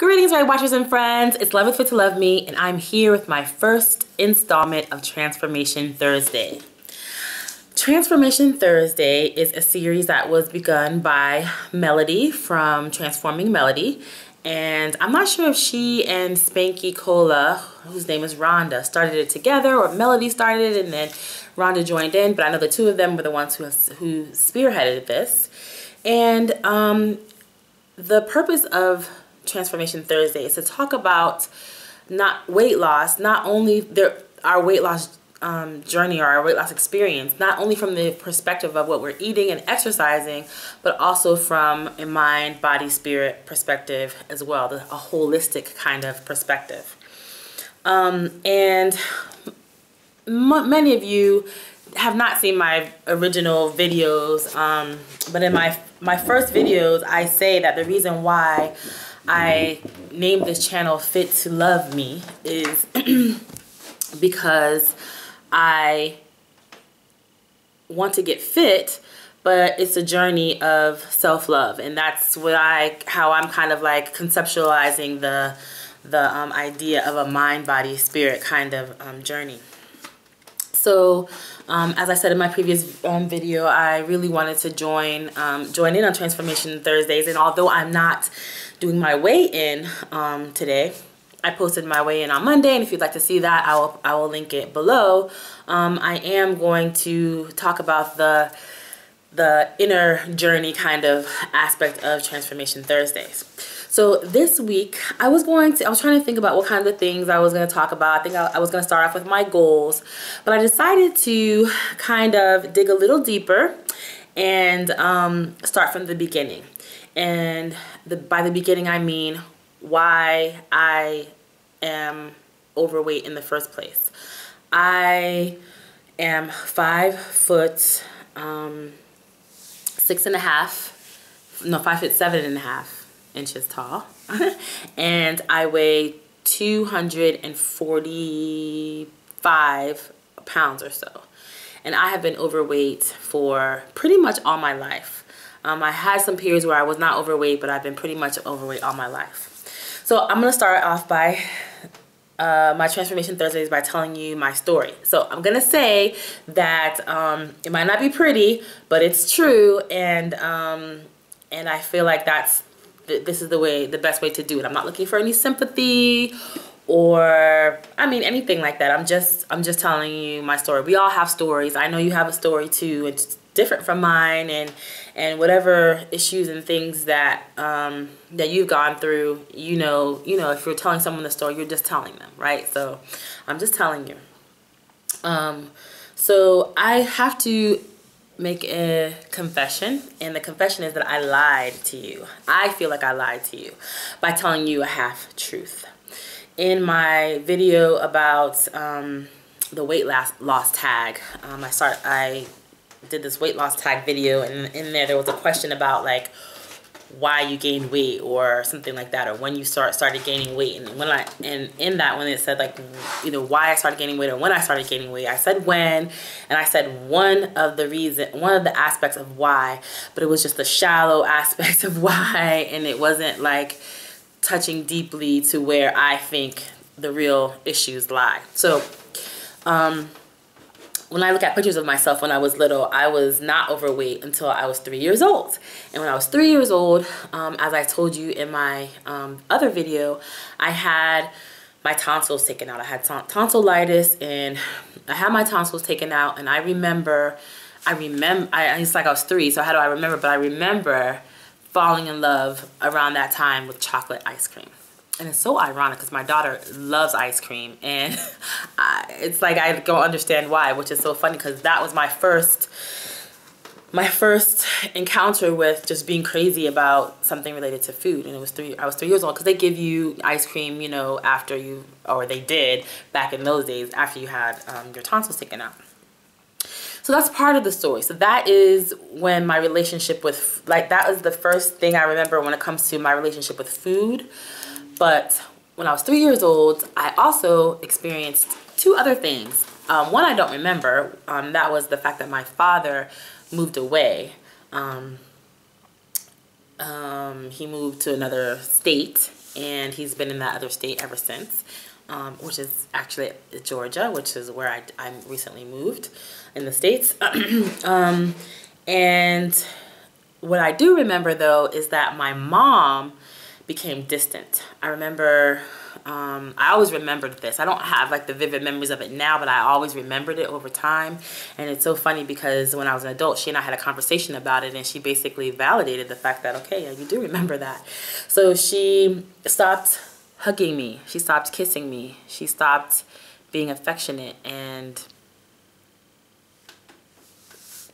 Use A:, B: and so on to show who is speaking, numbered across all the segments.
A: Greetings, my watchers and friends. It's Love It Fit to Love Me, and I'm here with my first installment of Transformation Thursday. Transformation Thursday is a series that was begun by Melody from Transforming Melody. And I'm not sure if she and Spanky Cola, whose name is Rhonda, started it together, or Melody started it and then Rhonda joined in. But I know the two of them were the ones who spearheaded this. And the purpose of Transformation Thursday is to talk about weight loss, not only our weight loss journey or our weight loss experience, not only from the perspective of what we're eating and exercising, but also from a mind, body, spirit perspective as well, a holistic kind of perspective. And many of you have not seen my original videos, but in my first videos, I say that the reason why I named this channel Fit to Love Me is because I want to get fit, but it's a journey of self-love, and that's how I'm kind of like conceptualizing the idea of a mind, body, spirit kind of journey. So, as I said in my previous video, I really wanted to join in on Transformation Thursdays, and although I'm not doing my weigh-in today, I posted my weigh-in on Monday, and if you'd like to see that, I will link it below. I am going to talk about the inner journey kind of aspect of Transformation Thursdays. So this week, I was trying to think about what kind of things I was going to talk about. I think I was going to start off with my goals, but I decided to kind of dig a little deeper and start from the beginning. And by the beginning, I mean why I am overweight in the first place. I am 5 foot 5'7.5" inches tall, and I weigh 245 pounds or so, and I have been overweight for pretty much all my life. I had some periods where I was not overweight, but I've been pretty much overweight all my life. So I'm gonna start off by my Transformation Thursdays by telling you my story. So I'm gonna say that it might not be pretty, but it's true, and I feel like this is the best way to do it. I'm not looking for any sympathy or anything like that. I'm just telling you my story. We all have stories. I know you have a story too. It's different from mine, and whatever issues and things that that you've gone through, you know, if you're telling someone the story, you're just telling them, right? So I'm just telling you. So I have to make a confession, and the confession is that I lied to you. I feel like I lied to you by telling you a half truth. In my video about the weight loss tag, I did this weight loss tag video, and in there was a question about like why you gained weight or something like that, or when you started gaining weight. And when it said like either why I started gaining weight or when I started gaining weight, I said when, and I said one of the aspects of why, but it was just the shallow aspect of why, and it wasn't like touching deeply to where I think the real issues lie. So when I look at pictures of myself when I was little, I was not overweight until I was 3 years old. And when I was 3 years old, as I told you in my other video, I had my tonsils taken out. I had tonsillitis, and I had my tonsils taken out. And I remember, it's like I was 3, so how do I remember? But I remember falling in love around that time with chocolate ice cream. And it's so ironic because my daughter loves ice cream, and it's like I don't understand why, which is so funny because that was my first encounter with just being crazy about something related to food. And I was 3 years old, because they give you ice cream, you know, or they did back in those days after you had your tonsils taken out. So that's part of the story. So that is when my relationship with, that was the first thing I remember when it comes to my relationship with food. But when I was 3 years old, I also experienced 2 other things. One I don't remember. That was the fact that my father moved away. He moved to another state, and he's been in that other state ever since, which is actually Georgia, which is where I recently moved in the States. And what I do remember, though, is that my mom became distant. I remember, I always remembered this. I don't have like the vivid memories of it now, but I always remembered it over time. And it's so funny because when I was an adult, she and I had a conversation about it, and she basically validated the fact that, okay, yeah, you do remember that. So she stopped hugging me. She stopped kissing me. She stopped being affectionate and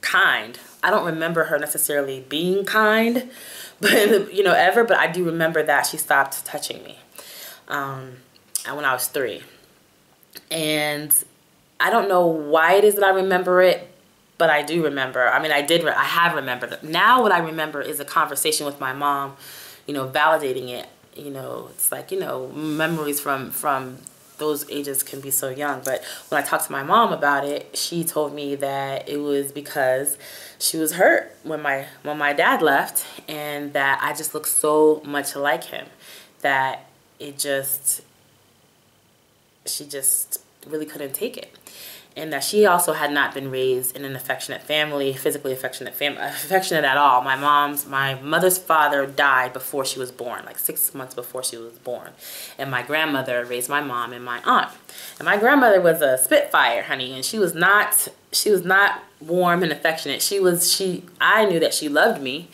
A: kind. I don't remember her necessarily being kind, but you know, ever, but I do remember that she stopped touching me when I was 3. And I don't know why it is that I remember it, but I do remember. I mean, I have remembered it. Now what I remember is a conversation with my mom, you know, validating it. You know, it's like, you know, memories from those ages can be so young. But when I talked to my mom about it, she told me that it was because she was hurt when my dad left, and that I just looked so much like him that she just really couldn't take it. And that she also had not been raised in an affectionate family, physically affectionate at all. My mother's father died before she was born, like 6 months before she was born. And my grandmother raised my mom and my aunt. And my grandmother was a spitfire, honey, and she was not warm and affectionate. I knew that she loved me,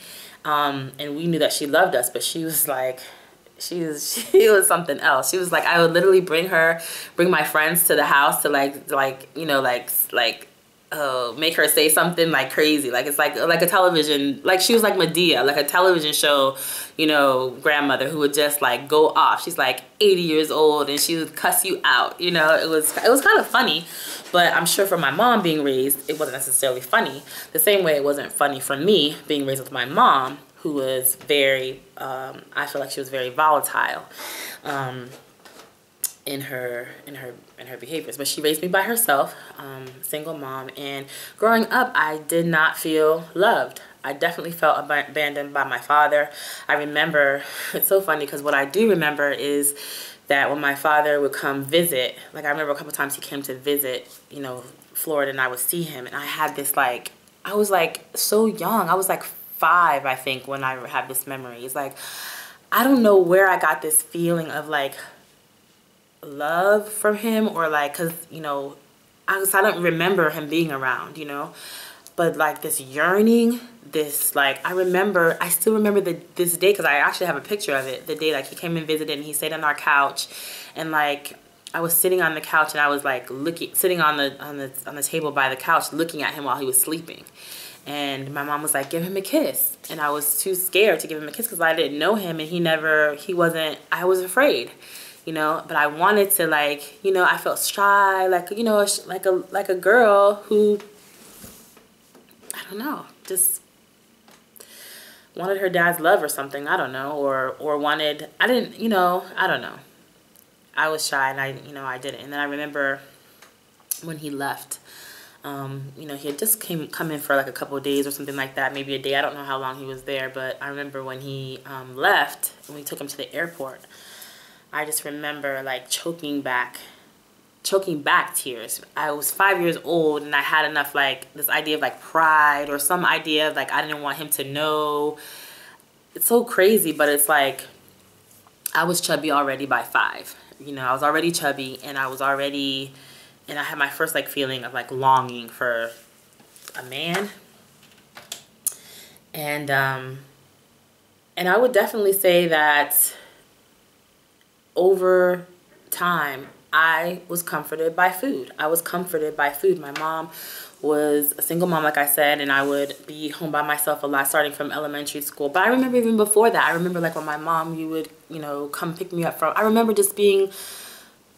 A: and we knew that she loved us, but she was like, she was something else. She was like, I would literally bring my friends to the house to make her say something like crazy. Like it's like a television, like she was like Medea, like a television show, you know, grandmother who would just like go off. She's like 80 years old and she would cuss you out. You know, it was kind of funny, but I'm sure for my mom being raised, it wasn't necessarily funny. The same way it wasn't funny for me being raised with my mom, who was very, I feel like she was very volatile in her behaviors. But she raised me by herself, single mom, and growing up, I did not feel loved. I definitely felt abandoned by my father. I remember, it's so funny because what I do remember is that when my father would come visit, like I remember a couple times he came to visit, you know, Florida, and I would see him, and I had this like, I was like so young. I was like 5, I think, when I have this memory. It's like, I don't know where I got this feeling of like love from him, or like, because, you know, I don't remember him being around, you know, but like this yearning, this like, I still remember this day, because I actually have a picture of it, the day like he came and visited, and he stayed on our couch, and like I was sitting on the couch, and I was like sitting on the table by the couch looking at him while he was sleeping. And my mom was like, give him a kiss. And I was too scared to give him a kiss because I didn't know him, and I was afraid, you know, but I wanted to, like, you know, I felt shy, like, you know, like a girl who, I don't know, just wanted her dad's love or something, I don't know, or wanted, I didn't, you know, I don't know. I was shy, and I didn't. And then I remember when he left, you know, he had just come in for like a couple of days or something like that, maybe a day. I don't know how long he was there, but I remember when he left and we took him to the airport, I just remember like choking back tears. I was 5 years old, and I had enough like this idea of like pride, or some idea of like I didn't want him to know. It's so crazy, but it's like I was chubby already by 5. You know, I was already chubby, and and I had my first like feeling of like longing for a man. And I would definitely say that over time, I was comforted by food. My mom was a single mom, like I said, and I would be home by myself a lot starting from elementary school. But I remember even before that, I remember like when my mom, you would, you know, come pick me up I remember just being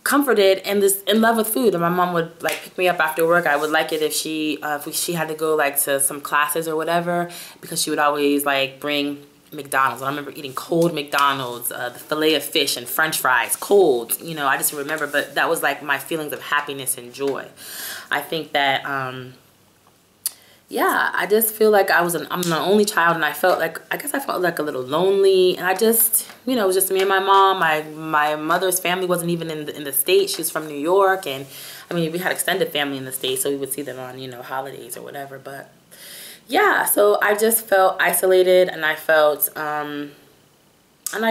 A: comforted and in love with food. And my mom would like pick me up after work. I would like it if she had to go like to some classes or whatever, because she would always like bring McDonald's. And I remember eating cold McDonald's, the fillet of fish and french fries, cold, you know, I just remember, but that was like my feelings of happiness and joy. I think that, yeah, I just feel like I'm the only child, and I felt like, I guess I felt like a little lonely, and I just, you know, it was just me and my mom. My mother's family wasn't even in the States. She was from New York, and I mean, we had extended family in the States, so we would see them on, you know, holidays or whatever. But yeah, so I just felt isolated, and I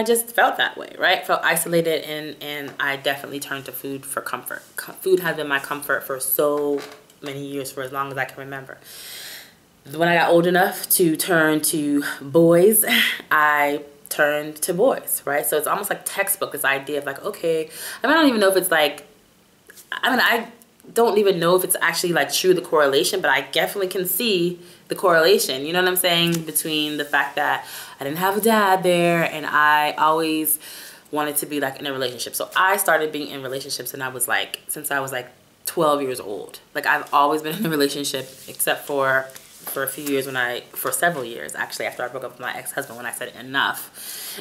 A: just felt that way, right? Felt isolated, and I definitely turned to food for comfort. Food has been my comfort for so many years, for as long as I can remember. When I got old enough to turn to boys, I turned to boys, right? So it's almost like textbook, this idea of like, okay, I don't even know if it's like, I don't even know if it's actually like true, the correlation, but I definitely can see the correlation, you know what I'm saying, between the fact that I didn't have a dad there, and I always wanted to be like in a relationship. So I started being in relationships, and since I was like 12 years old. Like, I've always been in a relationship, except for a few years for several years actually, after I broke up with my ex-husband, when I said enough.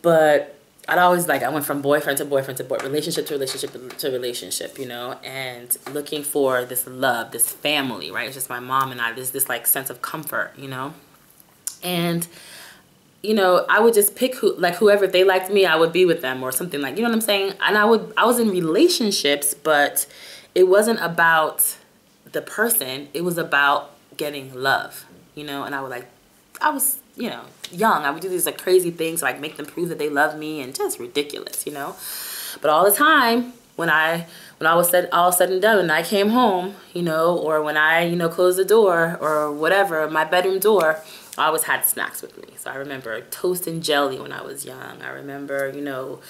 A: But I went from boyfriend to boyfriend to relationship to relationship to relationship, you know, and looking for this love, this family, right? It's just my mom and I, this like sense of comfort, you know. And you know, I would just pick whoever, if they liked me, I would be with them or something, like, you know what I'm saying? And I was in relationships, but it wasn't about the person. It was about getting love, you know. And I was, you know, young. I would do these like crazy things, like make them prove that they love me, and just ridiculous, you know. But all the time, when I was all said and done, and I came home, you know, or when I, you know, closed the door or whatever, my bedroom door, I always had snacks with me. So I remember toast and jelly when I was young. I remember, you know,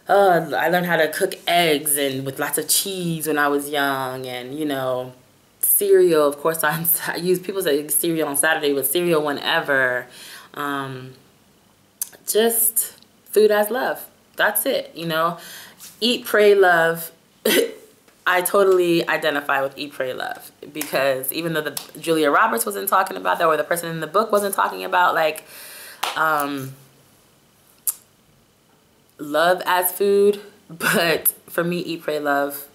A: I learned how to cook eggs and with lots of cheese when I was young, and, you know, cereal. Of course, I use, people say cereal on Saturday, but cereal whenever. Just food as love. That's it, you know. Eat, pray, love. I totally identify with Eat, Pray, Love, because even though Julia Roberts wasn't talking about that, or the person in the book wasn't talking about like love as food, but for me, Eat, Pray, Love,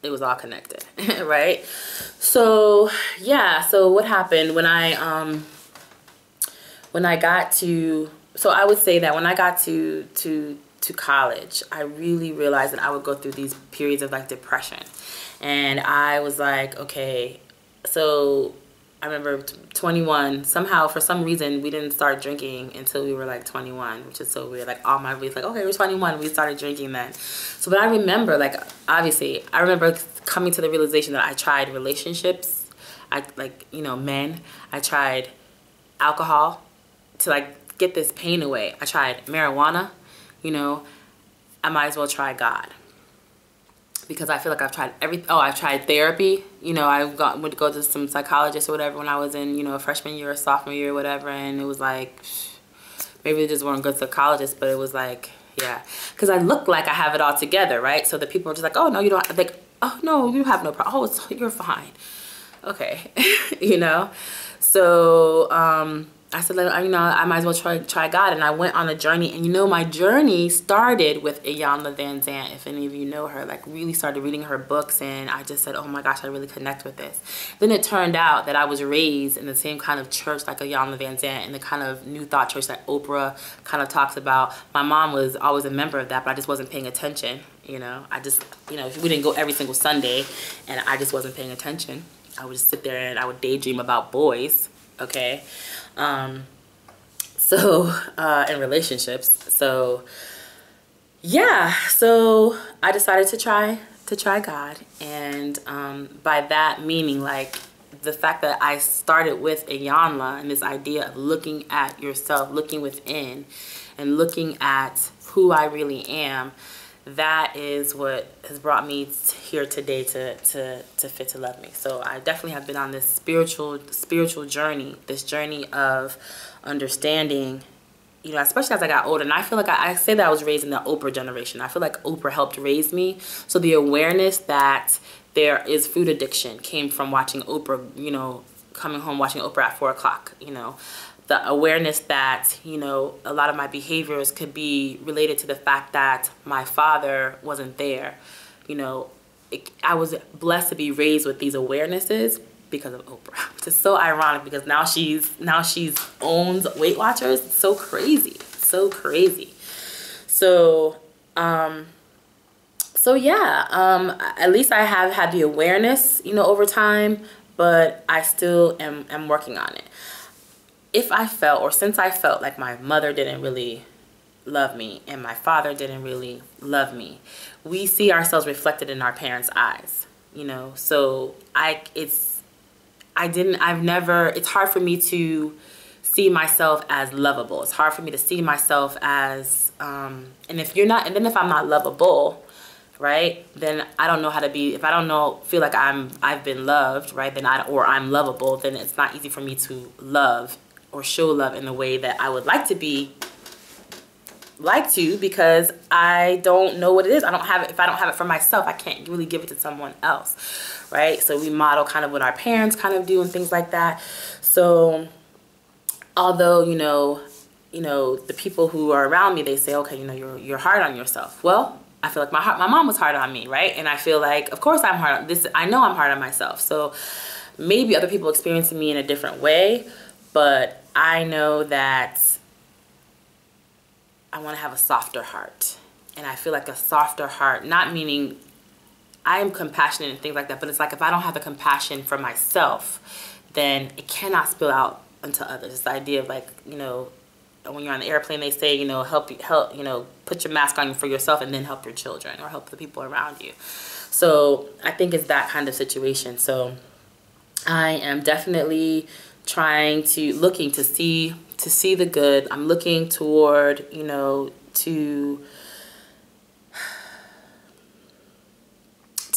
A: it was all connected, right? So yeah, so what happened when I got to, so I would say that when I got to college, I really realized that I would go through these periods of like depression. And I was like, okay, so I remember 21, somehow for some reason we didn't start drinking until we were like 21, which is so weird. Like all my weeks, like, okay, we're 21, we started drinking then. So but I remember, like, obviously I remember coming to the realization that I tried relationships, you know, men. I tried alcohol to like get this pain away. I tried marijuana. You know, I might as well try God, because I feel like I've tried everything. Oh, I've tried therapy. You know, went to go to some psychologist or whatever when I was in, you know, freshman year or sophomore year or whatever, and it was like, maybe they just weren't good psychologists, but it was like, yeah, because I look like I have it all together, right? So the people are just like, oh no, you don't, like, oh no, you have no problem. Oh, you're fine. Okay, you know. So I said, like, you know, I might as well try God. And I went on a journey. And, you know, my journey started with Iyanla Vanzant, if any of you know her. Like, really started reading her books. And I just said, oh, my gosh, I really connect with this. Then it turned out that I was raised in the same kind of church like Iyanla Vanzant, and the kind of New Thought church that Oprah kind of talks about. My mom was always a member of that, but I just wasn't paying attention. You know, I just, you know, we didn't go every single Sunday. And I just wasn't paying attention. I would just sit there and I would daydream about boys. Okay. In relationships. So yeah, so I decided to try God. And by that meaning, like, the fact that I started with Iyanla and this idea of looking at yourself, looking within, and looking at who I really am, that is what has brought me here today to Fit to Love Me. So I definitely have been on this spiritual journey, this journey of understanding, you know, especially as I got older. And I feel like I say that I was raised in the Oprah generation. I feel like Oprah helped raise me. So the awareness that there is food addiction came from watching Oprah, you know, coming home watching Oprah at 4 o'clock, you know. The awareness that, you know, a lot of my behaviors could be related to the fact that my father wasn't there. You know, I was blessed to be raised with these awarenesses because of Oprah, which is so ironic because now she's owns Weight Watchers. It's so crazy, so crazy. So yeah, at least I have had the awareness, you know, over time, but I still am working on it. If I felt, or since I felt like my mother didn't really love me and my father didn't really love me, we see ourselves reflected in our parents' eyes, you know. So it's hard for me to see myself as lovable. It's hard for me to see myself as and if I'm not lovable, right, then I don't know how to be. If I don't feel like I've been loved, right, then I'm lovable, then it's not easy for me to love or show love in the way that I would like to, because I don't know what it is. I don't have it. If I don't have it for myself, I can't really give it to someone else, right? So we model kind of what our parents kind of do and things like that. So although, you know, the people who are around me, they say, okay, you know, you're hard on yourself. Well, I feel like my mom was hard on me, right? And I feel like, of course I'm hard on this. I know I'm hard on myself. So maybe other people experiencing me in a different way, but I know that I want to have a softer heart. And I feel like a softer heart, not meaning I am compassionate and things like that, but it's like if I don't have the compassion for myself, then it cannot spill out onto others. It's the idea of, like, you know, when you're on the airplane, they say, you know, help, you know, put your mask on for yourself and then help your children or help the people around you. So I think it's that kind of situation. So I am definitely looking to see the good. I'm looking toward, you know, to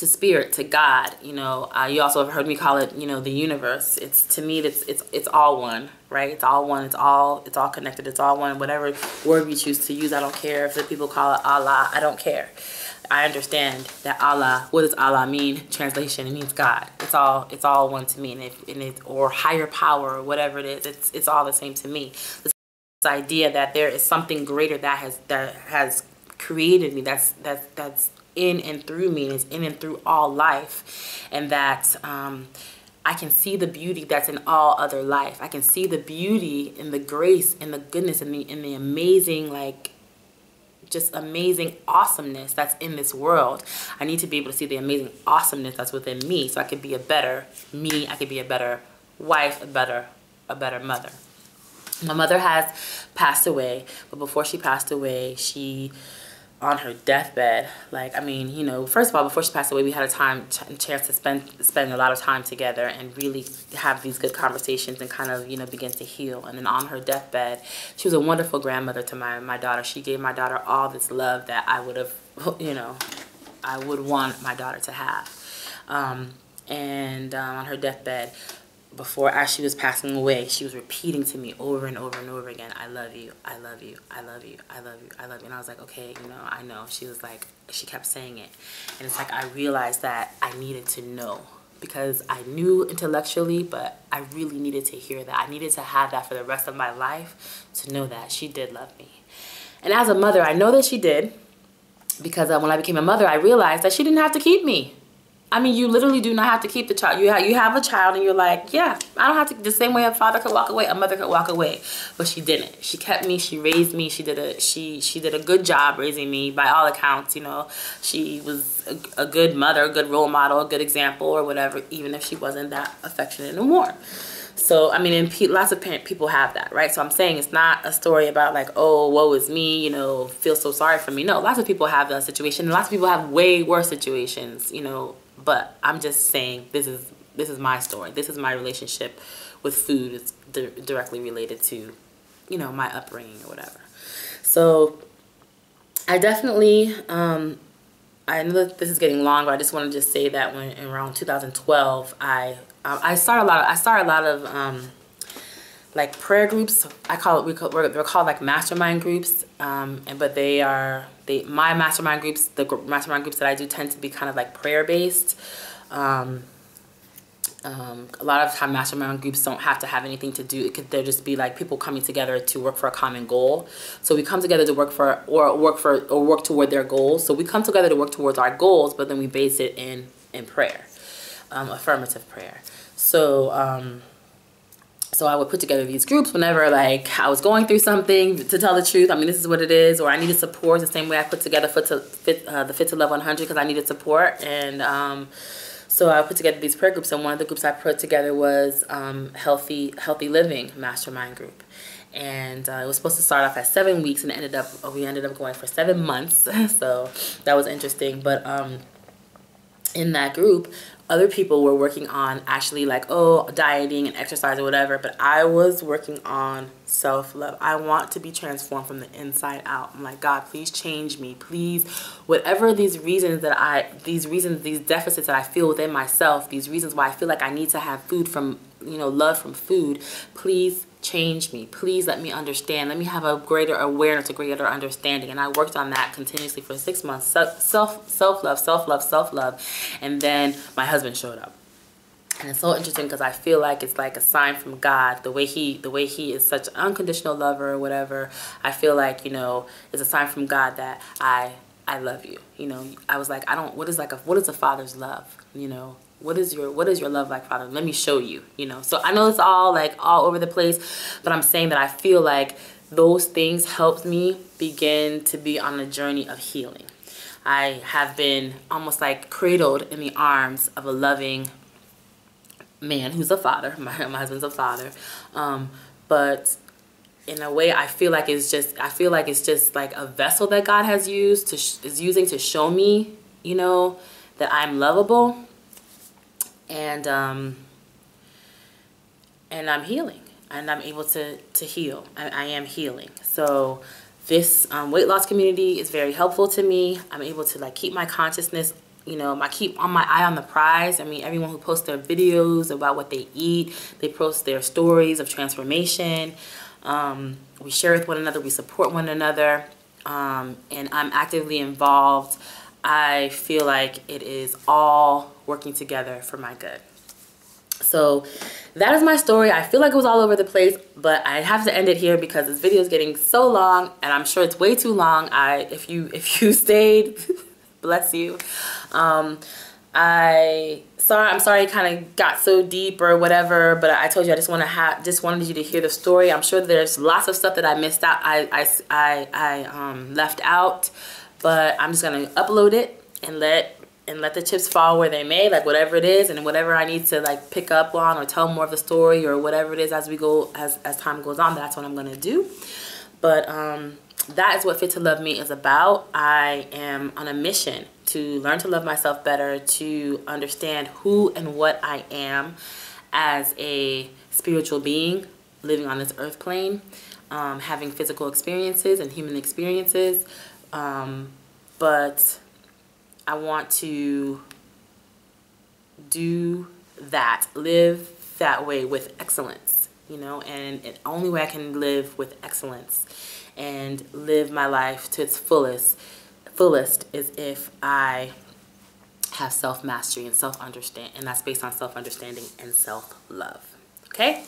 A: spirit, to God, you know. You also have heard me call it, you know, the universe. It's, to me, it's all one, right? It's all one. It's all connected. It's all one. Whatever word we choose to use, I don't care. If the people call it Allah, I don't care. I understand that Allah, what does Allah mean? Translation, it means God. It's all one to me, or higher power, or whatever it is. It's all the same to me. This idea that there is something greater that has created me. That's in and through me, and is in and through all life, and that I can see the beauty that's in all other life. I can see the beauty and the grace and the goodness and the amazing, like, just amazing awesomeness that's in this world. I need to be able to see the amazing awesomeness that's within me, so I could be a better me. I could be a better wife, a better mother. My mother has passed away, but before she passed away, on her deathbed, like, I mean, you know, first of all, before she passed away, we had a chance to spend a lot of time together and really have these good conversations and kind of, you know, begin to heal. And then on her deathbed, she was a wonderful grandmother to my daughter. She gave my daughter all this love that I would have, you know, I would want my daughter to have. On her deathbed, as she was passing away, she was repeating to me over and over and over again, I love you, I love you, I love you, I love you, I love you. And I was like, okay, you know, I know. She was like, she kept saying it. And it's like I realized that I needed to know, because I knew intellectually, but I really needed to hear that. I needed to have that for the rest of my life, to know that she did love me. And as a mother, I know that she did, because when I became a mother, I realized that she didn't have to keep me. I mean, you literally do not have to keep the child. You have a child and you're like, yeah, I don't have to. The same way a father could walk away, a mother could walk away. But she didn't. She kept me. She raised me. She did a good job raising me, by all accounts. You know, she was a good mother, a good role model, a good example, or whatever, even if she wasn't that affectionate and warm. So, I mean, and lots of people have that, right? So I'm saying it's not a story about like, oh, woe is me, you know, feel so sorry for me. No, lots of people have that situation. And lots of people have way worse situations, you know. But I'm just saying, this is my story. This is my relationship with food. It's directly related to, you know, my upbringing or whatever. So I definitely, I know that this is getting long, but I just want to just say that when around 2012, I started a lot of like prayer groups. They're called like mastermind groups. But my mastermind groups, the mastermind groups that I do tend to be kind of like prayer based. A lot of time mastermind groups don't have to have anything to do. They'll just be like people coming together to work for a common goal. So we come together to work toward their goals. So we come together to work towards our goals, but then we base it in prayer, affirmative prayer. So so I would put together these groups whenever like I was going through something, to tell the truth. I mean, this is what it is, or I needed support. The same way I put together the Fit to Love 100 because I needed support. And so I put together these prayer groups, and one of the groups I put together was Healthy Living Mastermind Group. And it was supposed to start off at 7 weeks, and we ended up going for 7 months. So that was interesting. But in that group, other people were working on actually like, dieting and exercise or whatever, but I was working on self-love. I want to be transformed from the inside out. I'm like, God, please change me. Please, whatever these deficits that I feel within myself, these reasons why I feel like I need to have food from, love from food, please change me. Please let me understand. Let me have a greater awareness, a greater understanding. And I worked on that continuously for 6 months. Self-love. And then my husband showed up. And it's so interesting because I feel like it's like a sign from God. The way he is such an unconditional lover or whatever. I feel like, it's a sign from God that I love you. I was like, what is a father's love? What is your love like, Father? Let me show you, So I know it's all over the place, but I'm saying that I feel like those things helped me begin to be on a journey of healing. I have been almost like cradled in the arms of a loving man who's a father. My husband's a father. But in a way, I feel like it's just like a vessel that God has used is using to show me, that I'm lovable. And I'm healing, and I'm able to heal. I am healing. So this weight loss community is very helpful to me. I'm able to keep my consciousness, I keep my eye on the prize. I mean, everyone who posts their videos about what they eat, they post their stories of transformation. We share with one another, we support one another, and I'm actively involved. I feel like it is all working together for my good. So that is my story. I feel like it was all over the place, but I have to end it here because this video is getting so long, and I'm sure it's way too long. If you stayed, bless you. I'm sorry it kind of got so deep or whatever, but I told you I just wanted you to hear the story. I'm sure there's lots of stuff that I missed out. I left out. But I'm just gonna upload it and let the chips fall where they may, like whatever it is, and whatever I need to pick up on or tell more of the story or whatever it is as time goes on, that's what I'm gonna do. But that is what Fit to Love Me is about. I am on a mission to learn to love myself better, to understand who and what I am as a spiritual being living on this earth plane, having physical experiences and human experiences. But I want to do that, live that way with excellence, and the only way I can live with excellence and live my life to its fullest is if I have self-mastery and self-understand, and that's based on self-understanding and self-love. Okay?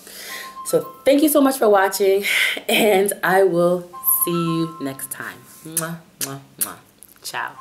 A: So thank you so much for watching, and I will see you next time. Mwah, mwah, mwah. Ciao.